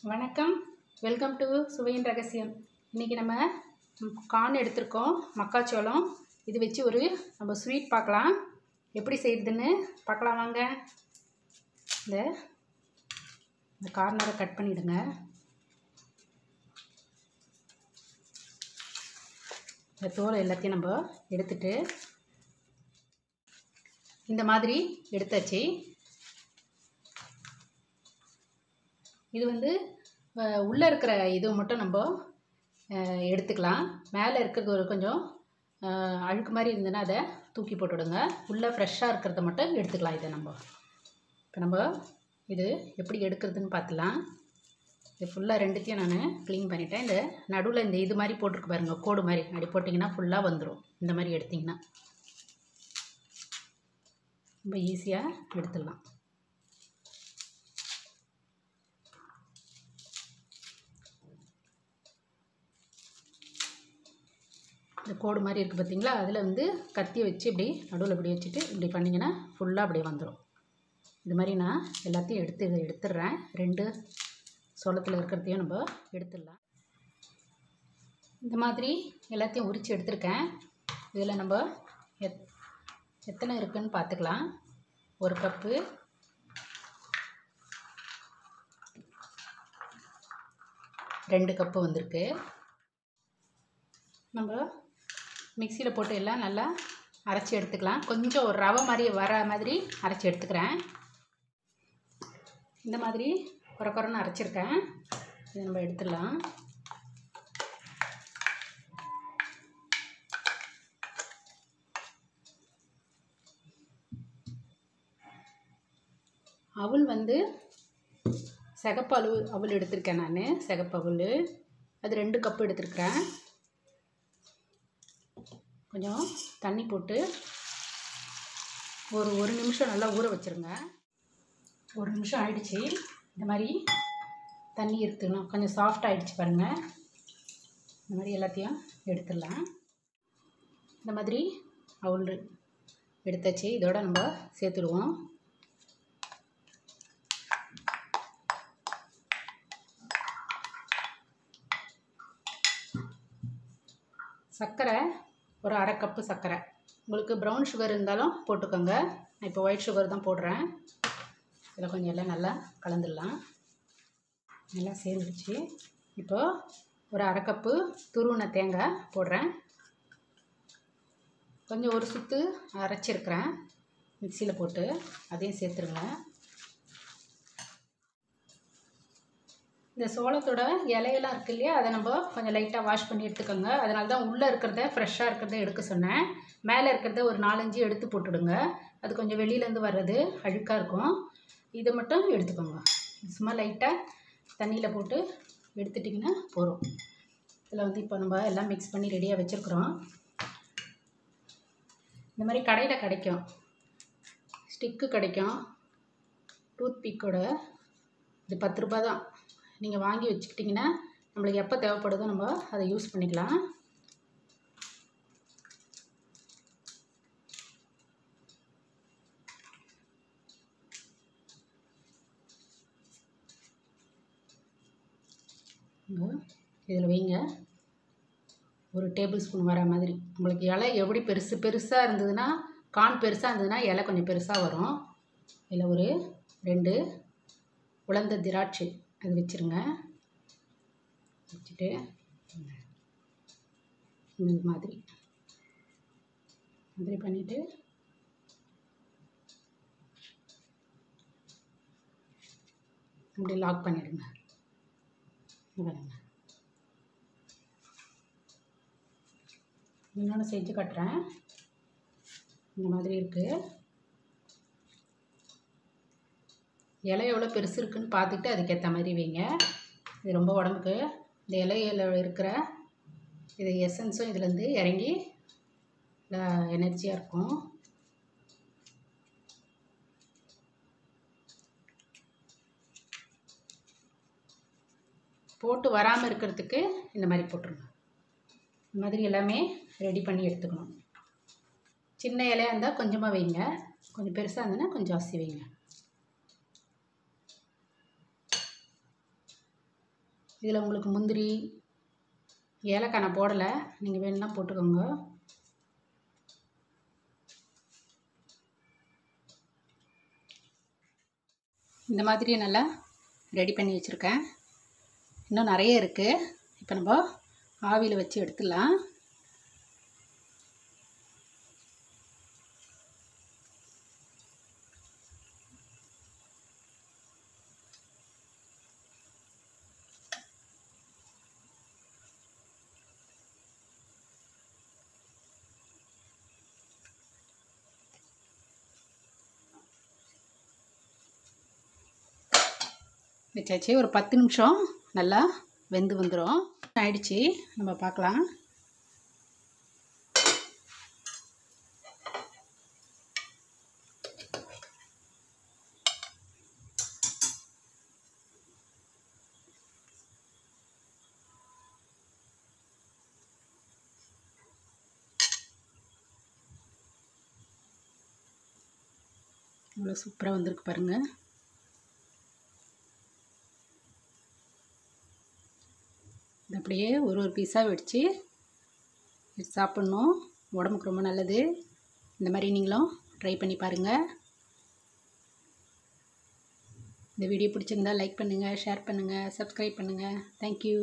வணக்கம், welcome to சுவையின் ரகசியம். இன்றைக்கி நம்ம கார்ன் எடுத்திருக்கோம், மக்காச்சோளம். இது வச்சு நம்ம ஸ்வீட் பார்க்கலாம். எப்படி செய்யுதுன்னு பார்க்கலாம் வாங்க. இந்த கார்னரை கட் பண்ணிவிடுங்க. இந்த தோல் எல்லாத்தையும் நம்ம எடுத்துட்டு இந்த மாதிரி எடுத்தாச்சு. இது உள்ளே இருக்கிற இது மட்டும் நம்ம எடுத்துக்கலாம். மேலே இருக்கிறது கொஞ்சம் அழுக்கு மாதிரி இருந்ததுன்னா அதை தூக்கி போட்டுவிடுங்க. உள்ளே ஃப்ரெஷ்ஷாக இருக்கிறத மட்டும் எடுத்துக்கலாம். இதை இப்போ இது எப்படி எடுக்கிறதுன்னு பார்த்துலாம். இது ஃபுல்லாக ரெண்டுத்தையும் நான் க்ளீன் பண்ணிட்டேன். இந்த நடுவில் இந்த இது மாதிரி போட்டிருக்கு பாருங்கள், கோடு மாதிரி. அப்படி போட்டிங்கன்னா ஃபுல்லாக வந்துடும். இந்த மாதிரி எடுத்திங்கன்னா ரொம்ப ஈஸியாக எடுத்துடலாம். இந்த கோடு மாதிரி இருக்குது பார்த்தீங்களா, அதில் கத்தியை வச்சு இப்படி நடுவில் இப்படி வச்சுட்டு இப்படி பண்ணிங்கன்னா ஃபுல்லாக அப்படியே வந்துடும். இது மாதிரி நான் எல்லாத்தையும் எடுத்துடுறேன். 2 சோளத்தில் இருக்கிறதையும் நம்ம எடுத்துடலாம். இந்த மாதிரி எல்லாத்தையும் உரித்து எடுத்துருக்கேன். இதில் நம்ம எத்தனை இருக்குதுன்னு பார்த்துக்கலாம். 1 கப்பு, 2 கப்பு வந்திருக்கு. நம்ம மிக்சியில் போட்டு எல்லாம் நல்லா அரைச்சி எடுத்துக்கலாம். கொஞ்சம் ஒரு ரவை மாதிரி வர மாதிரி அரைச்சி எடுத்துக்கிறேன். இந்த மாதிரி குறைன்னு அரைச்சிருக்கேன். இதை நம்ம எடுத்துடலாம். அவல் சிகப்பு அவல் எடுத்திருக்கேன் நான். சிகப்பு அவல் அது 2 கப்பு எடுத்துருக்கிறேன். கொஞ்சம் தண்ணி போட்டு ஒரு நிமிஷம் நல்லா ஊற வச்சுருங்க. 1 நிமிஷம் ஆயிடுச்சு. இந்த மாதிரி தண்ணி எடுத்துக்கணும். கொஞ்சம் சாஃப்ட் ஆகிடுச்சு பாருங்கள். இந்த மாதிரி எல்லாத்தையும் எடுத்துடலாம். இந்த மாதிரி அவல் எடுத்தாச்சு. இதோட நம்ம சேர்த்துடுவோம். சர்க்கரை ஒரு 1/2 கப்பு சர்க்கரை. உங்களுக்கு ப்ரௌன் சுகர் இருந்தாலும் போட்டுக்கோங்க. நான் இப்போ ஒயிட் சுகர் தான் போடுறேன். இதில் கொஞ்சம் எல்லாம் நல்லா கலந்துடலாம். நல்லா சேர்ந்துடுச்சு. இப்போது ஒரு 1/2 கப்பு துருவின தேங்காய் போடுறேன். கொஞ்சம் ஒரு சுற்று அரைச்சிருக்கிறேன் மிக்சியில் போட்டு, அதையும் சேர்த்துருங்க. இந்த சோளத்தோட இலையெல்லாம் இருக்குது இல்லையா, அதை நம்ம கொஞ்சம் லைட்டாக வாஷ் பண்ணி எடுத்துக்கோங்க. அதனால தான் உள்ளே இருக்கிறத ஃப்ரெஷ்ஷாக இருக்கிறத எடுக்க சொன்னேன். மேலே இருக்கிறத ஒரு 4-5 எடுத்து போட்டுடுங்க. அது கொஞ்சம் வெளியிலேருந்து வர்றது அழுக்காக இருக்கும். இதை மட்டும் எடுத்துக்கோங்க. சும்மா லைட்டாக தண்ணியில் போட்டு எடுத்துட்டிங்கன்னா போதும். இதில் இப்போ நம்ம எல்லாம் மிக்ஸ் பண்ணி ரெடியாக வச்சுருக்குறோம். இந்த மாதிரி கடையில் கிடைக்கும், ஸ்டிக்கு கிடைக்கும், டூத் பிக்கோட. இது 10 ரூபா தான். நீங்கள் வாங்கி வச்சுக்கிட்டிங்கன்னா நம்மளுக்கு எப்போ தேவைப்படுதோ நம்ம அதை யூஸ் பண்ணிக்கலாம். இதில் வைங்க. 1 டேபிள் ஸ்பூன் வர மாதிரி. உங்களுக்கு இலை எப்படி பெருசாக இருந்ததுன்னா, கார்ன் பெருசாக இருந்ததுன்னா இலை கொஞ்சம் பெருசாக வரும். இதில் ஒரு 2 உலர்ந்த திராட்சை அது வச்சுருங்க. வச்சுட்டு இந்த மாதிரி பண்ணிவிட்டு அப்படி லாக் பண்ணிவிடுங்க. இன்னொன்று செஞ்சு காட்டுறேன். இந்த மாதிரி இருக்குது. இலை எவ்வளோ பெருசு இருக்குதுன்னு பார்த்துக்கிட்டு அதுக்கேற்ற மாதிரி வைங்க. இது ரொம்ப உடம்புக்கு இந்த இலையில இருக்கிற இது எசன்ஸும் இதுலேருந்து இறங்கி எனர்ஜியாக இருக்கும். போட்டு வராமல் இருக்கிறதுக்கு இந்த மாதிரி போட்டுருங்க. இந்த மாதிரி எல்லாமே ரெடி பண்ணி எடுத்துக்கணும். சின்ன இலையாக இருந்தால் கொஞ்சமாக வைங்க, கொஞ்சம் பெருசாக இருந்ததுன்னா கொஞ்சம் ஜாஸ்தி வைங்க. இதில் உங்களுக்கு முந்திரி ஏலக்காய் நான் போடலை, நீங்கள் வேணும்னா போட்டுக்கோங்க. இந்த மாதிரி நல்லா ரெடி பண்ணி வச்சுருக்கேன். இன்னும் நிறைய இருக்குது. இப்போ நம்ம ஆவியில் வச்சு எடுத்துடலாம். வச்சாச்சு. ஒரு 10 நிமிஷம் நல்லா வெந்து வந்துடும். ஆயிடுச்சு, நம்ம பார்க்கலாம். இவ்வளோ சூப்பராக வந்திருக்கு பாருங்கள். இது அப்படியே ஒரு பீஸாக வெடித்து சாப்பிட்ணும். உடம்புக்கு ரொம்ப நல்லது. இந்த மாதிரி நீங்களும் ட்ரை பண்ணி பாருங்கள். இந்த வீடியோ பிடிச்சிருந்தா லைக் பண்ணுங்கள், ஷேர் பண்ணுங்கள், சப்ஸ்கிரைப் பண்ணுங்கள். தேங்க்யூ.